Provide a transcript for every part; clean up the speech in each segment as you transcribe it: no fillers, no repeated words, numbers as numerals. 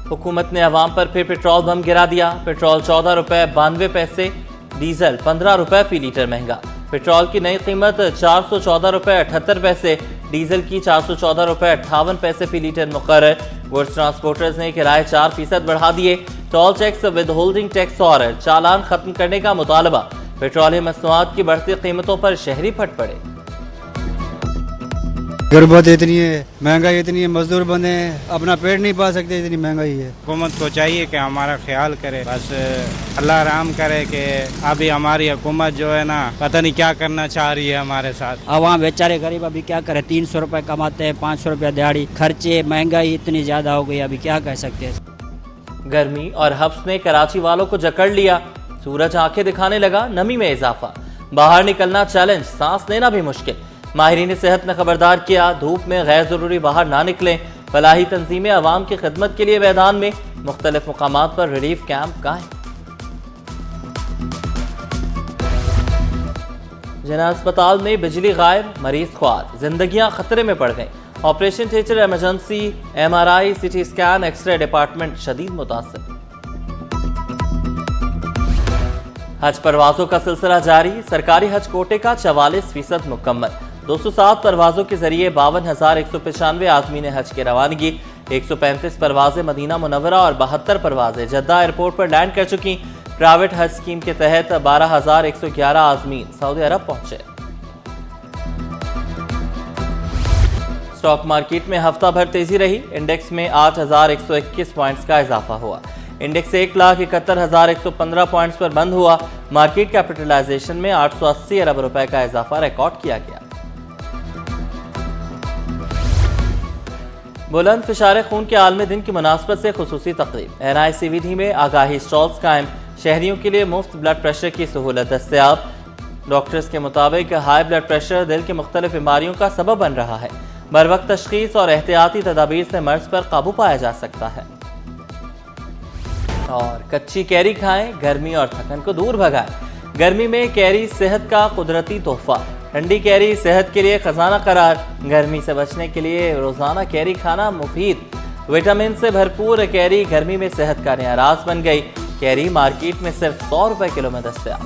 हुकूमत ने अवाम पर फिर पेट्रोल बम गिरा दिया। पेट्रोल 14 रुपए 92 पैसे, डीजल 15 रुपए फी लीटर महंगा। पेट्रोल की नई कीमत 414 रुपए 78 पैसे, डीजल की 414 रुपए 58 पैसे फी लीटर मुकर्रर। गुड्स ट्रांसपोर्टर्स ने किराए 4% बढ़ा दिए। Toll tax, with holding tax और चालान खत्म करने का मुतालबा। पेट्रोलियम मसनूआत की बढ़ती कीमतों पर शहरी फट पड़े। गुर्बत इतनी है, महंगाई इतनी है, मजदूर बंदे हैं, अपना पेट नहीं पा सकते, इतनी महंगाई है। हुकूमत को चाहिए कि हमारा ख्याल करे, बस अल्लाह रहम करे कि अभी हमारी हुकूमत जो है ना पता नहीं क्या करना चाह रही है हमारे साथ। आवाम बेचारे गरीब अभी क्या करे, 300 रुपए कमाते हैं, 500 रुपया दिहाड़ी, खर्चे महंगाई इतनी ज्यादा हो गई, अभी क्या कह सकते हैं। गर्मी और हब्स ने कराची वालों को जकड़ लिया। सूरज आंखें दिखाने लगा, नमी में इजाफा। बाहर निकलना चैलेंज, सांस लेना भी मुश्किल। माहिरीन सेहत ने खबरदार किया, धूप में गैर जरूरी बाहर ना निकलें। फलाही तंजीमें अवाम की खिदमत के लिए मैदान में। मुख्तलिफ मुकामात पर रिलीफ कैंप कायम। जिना अस्पताल में बिजली गायब, मरीज ख्वार, जिंदगियां खतरे में पड़ गईं। Operation theatre, emergency, MRI, CT scan, X ray department शदीद मुतासर। हज परवाजों का सिलसिला जारी। सरकारी हज कोटे का 44% मुकम्मल। 207 परवाजों के जरिए 52,195 आज़मीन हज की रवानगी। 135 परवाजें मदीना मुनव्वरा और 72 परवाजें जद्दा एयरपोर्ट पर लैंड कर चुकी। प्राइवेट हज स्कीम के तहत 12,111 आज़मीन सऊदी अरब पहुंचे। स्टॉक मार्केट में हफ्ता भर तेजी रही। इंडेक्स में 8,121 पॉइंट्स का इजाफा हुआ। इंडेक्स 1,71,115 पॉइंट्स पर बंद हुआ। मार्केट कैपिटलाइजेशन में 880 अरब रुपए का इजाफा रिकॉर्ड किया गया। बुलंद फिशारे खून के आलमी दिन की मुनासबत से खुसूसी तकरीब। NICVD में आगाही स्टॉल्स कायम। शहरियों के लिए मुफ्त ब्लड प्रेशर की सहूलत दस्तयाब। डॉक्टर्स के मुताबिक हाई ब्लड प्रेशर दिल की मुख्तलिफ बीमारियों का सबब बन रहा है। बर वक्त तशखीस और एहतियाती तदाबीर से मर्ज पर काबू पाया जा सकता है। और कच्ची कैरी खाएं, गर्मी और थकन को दूर भगाएं। गर्मी में कैरी सेहत का कुदरती तोहफा। ठंडी कैरी सेहत के लिए खजाना करार। गर्मी से बचने के लिए रोजाना कैरी खाना मुफीद। विटामिन से भरपूर कैरी गर्मी में सेहत का नया राज बन गई। कैरी मार्केट में सिर्फ 100 रुपए किलो में दस्तयाब।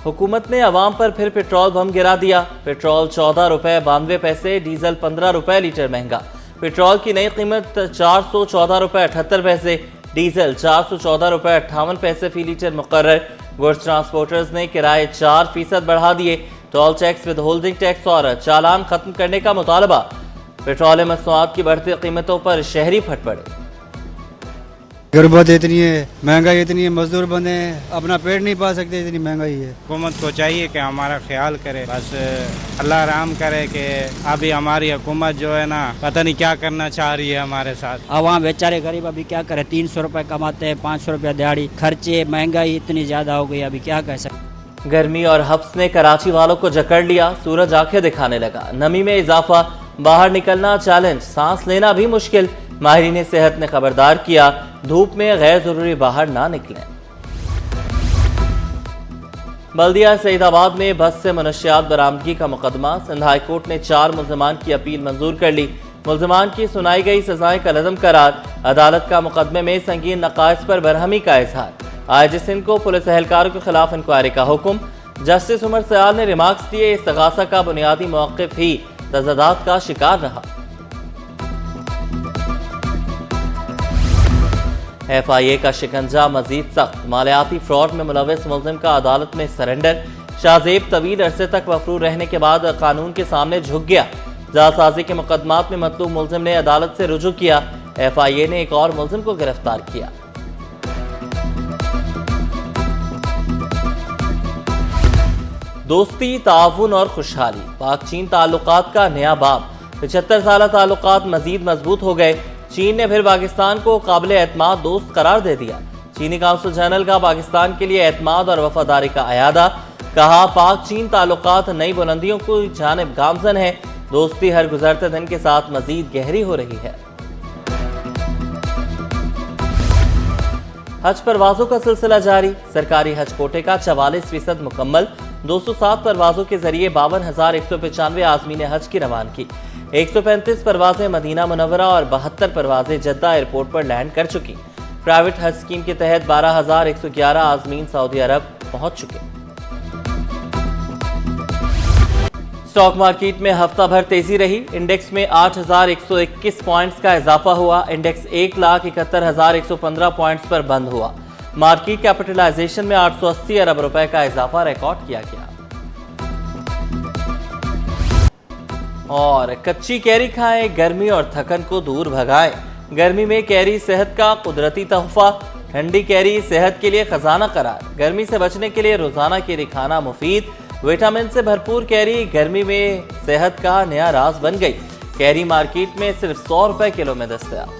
हुकूमत ने अवाम पर फिर पेट्रोल बम गिरा दिया। पेट्रोल 14 रुपए 92 पैसे, डीजल 15 रुपए लीटर महंगा। पेट्रोल की नई कीमत 414 रुपए 78 पैसे, डीजल 414 रुपए 58 पैसे फी लीटर मुकर्रर। गुड्स ट्रांसपोर्टर्स ने किराए 4% बढ़ा दिए। Toll tax, with holding tax और चालान खत्म करने का मुतालबा। पेट्रोलियम मसनूआत की बढ़ती कीमतों पर शहरी फट पड़े। गुर्बत इतनी है, महंगाई इतनी है, मजदूर बंदे हैं, अपना पेट नहीं पा सकते, इतनी महंगाई है। हुकूमत को चाहिए कि हमारा ख्याल करे, बस अल्लाह रहम करे कि अभी हमारी हुकूमत जो है ना पता नहीं क्या करना चाह रही है हमारे साथ। आवाम बेचारे गरीब अभी क्या करे, 300 रुपए कमाते हैं, 500 रुपया दिहाड़ी, खर्चे महंगाई इतनी ज्यादा हो गई, अभी क्या कह सकते। गर्मी और हब्स ने कराची वालों को जकड़ लिया। सूरज आंखें दिखाने लगा, नमी में इजाफा। बाहर निकलना चैलेंज, सांस लेना भी मुश्किल। माहिरीन सेहत ने खबरदार किया, धूप में गैर जरूरी बाहर ना निकलें। बल्दिया सईदाबाद में बस से मनशियात बरामदगी का मुकदमा। सिंध हाई कोर्ट ने 4 मुल्जमान की अपील मंजूर कर ली। मुल्जमान की सुनाई गई सजाएं कलअदम करार। अदालत का मुकदमे में संगीन नकाइस पर बरहमी का इजहार। IG सिंध को पुलिस एहलकारों के खिलाफ इंक्वायरी का हुक्म। जस्टिस उमर सयाल ने रिमार्क्स दिए, इस्तगासा का बुनियादी मौक़िफ़ ही तज़ादात का शिकार रहा। FIA का शिकंजा मजीद सख्त। मालियाती फ्रॉड में मुलविस मुल्जिम का अदालत में सरेंडर। शाहजेब तवील अरसे तक मफरूर रहने के बाद कानून के सामने झुक गया। जालसाजी के मुकदमात में मतलूब मुल्जिम ने अदालत से रुजू किया। FIA ने एक और मुल्जिम को गिरफ्तार किया। दोस्ती, ताउन और खुशहाली, पाक चीन ताल्लुकात का नया बाब। 75 साल ताल्लुकात मजीद मजबूत हो गए। चीन ने फिर पाकिस्तान को काबिल एतमाद दोस्त करार दे दिया। चीनी काउंसिल जनरल का पाकिस्तान के लिए एतमाद और वफादारी का अयादा। कहा, पाक चीन ताल्लुकात नई बुलंदियों को जानिब गामजन है। दोस्ती हर गुजरते दिन के साथ मजीद गहरी हो रही है। हज परवाजों का सिलसिला जारी। सरकारी हज कोटे का 44% मुकम्मल। 207 परवाजों के जरिए 52,195 आज़मीन हज की रवानगी, 135 परवाजें मदीना मुनव्वरा और 72 परवाजें जद्दा एयरपोर्ट पर लैंड कर चुकी। प्राइवेट हज स्कीम के तहत 12,111 आज़मीन सऊदी अरब पहुंच चुके। स्टॉक मार्केट में हफ्ता भर तेजी रही। इंडेक्स में 8,121 पॉइंट्स का इजाफा हुआ। इंडेक्स 1,71,115 पॉइंट्स पर बंद हुआ। मार्केट कैपिटलाइजेशन में 880 अरब रुपए का इजाफा रिकॉर्ड किया गया। और कच्ची कैरी खाएं, गर्मी और थकन को दूर भगाएं। गर्मी में कैरी सेहत का कुदरती तोहफा। ठंडी कैरी सेहत के लिए खजाना करार। गर्मी से बचने के लिए रोजाना कैरी खाना मुफीद। विटामिन से भरपूर कैरी गर्मी में सेहत का नया राज बन गई। कैरी मार्केट में सिर्फ 100 रुपए किलो में दस्तयाब।